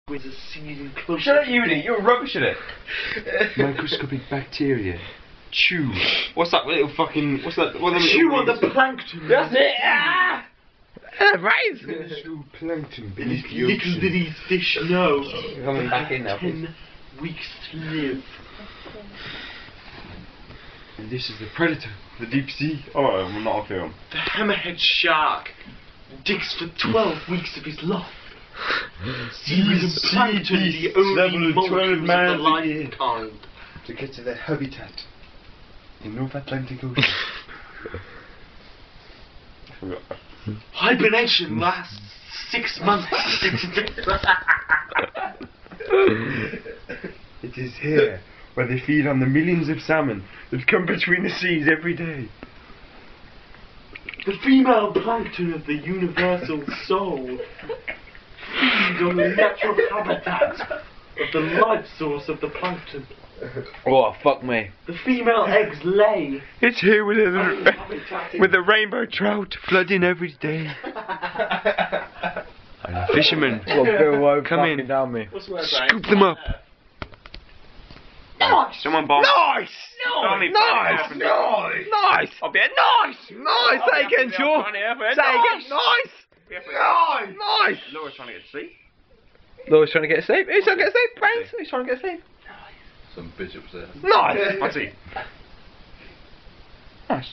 with a season close. Shut up, Uni, you're rubbish at it. Microscopic bacteria. Chew. What's that little fucking, what's that? What Chew on the plankton. That's it! Ah! Right! Little plankton beneath the Little ocean. did these fish know. Coming back in now, 10 weeks to live. And this is the predator, the deep sea. Oh, I'm not on film. The hammerhead shark digs for 12 weeks of his life. Seaweed and plankton are the only molecules of the life kind. To get to their habitat in North Atlantic Ocean. Hibernation lasts 6 months. It is here where they feed on the millions of salmon that come between the seas every day. The female plankton of the universal soul feeds on the natural habitat of the life source of the plankton. Oh, fuck me. The female eggs lay. It's here with and the habitat is- the rainbow trout flooding every day. And the fishermen come in, down me. scoop them up. Nice! Someone bomb. Nice! Tommy, Nice! Nice! I'll be a nice! Nice! Say again, Shaw! Say again! Nice! Nice! Laura's trying to get to sleep. Laura's trying to get a sleep. Who's trying to get a sleep? Brains? Who's trying to get a sleep? Some bishops there. Nice! I'll see. Nice.